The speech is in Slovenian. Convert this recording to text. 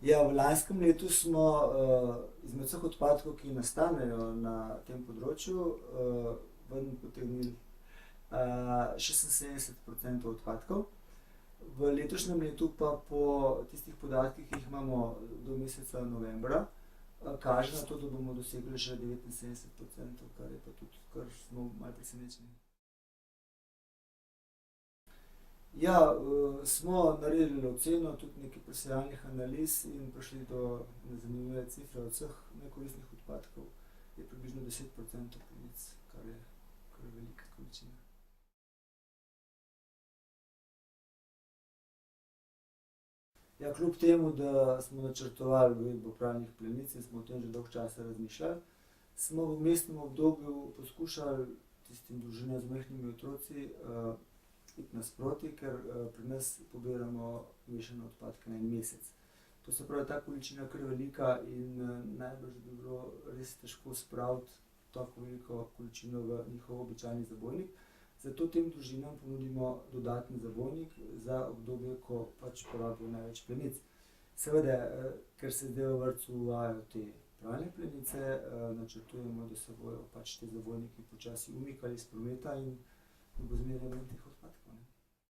Ja, v lanskem letu smo izmed vseh odpadkov, ki nastanejo na tem področju, ven potegnili 76% odpadkov. V letošnjem letu pa po tistih podatkih, ki jih imamo do meseca novembra, kaže na to, da bomo dosegli že 79%, kar je pa tudi, kar smo malo presenečeni. Ja, smo naredili oceno tudi nekaj presejalnih analiz in prišli do zanimive cifre. Od vseh nekoristnih odpadkov je približno 10% plinic, kar je velika količina. Ja, kljub temu, da smo načrtovali uvedbo pralnih plenic in smo o tem že dolgo časa razmišljali, smo v vmesnem obdobju poskušali tistim družinam z majhnimi otroci iti nasproti, ker pri nas pobiramo mešane odpadke na en mesec. To se pravi, ta količina je kar velika in najbrž bi bilo res težko spraviti tako veliko količino v njihov običajni zabojnik. Zato tem družinam ponudimo dodatni zabojnik za obdobje, ko pač porabijo največ plenic. Seveda, ker se zdaj v vrtcu uvajajo te pralne plenice, načrtujemo, da se bojo pač ti zabojniki počasi umikali iz prometa in bo zmeraj manj teh odpadkov.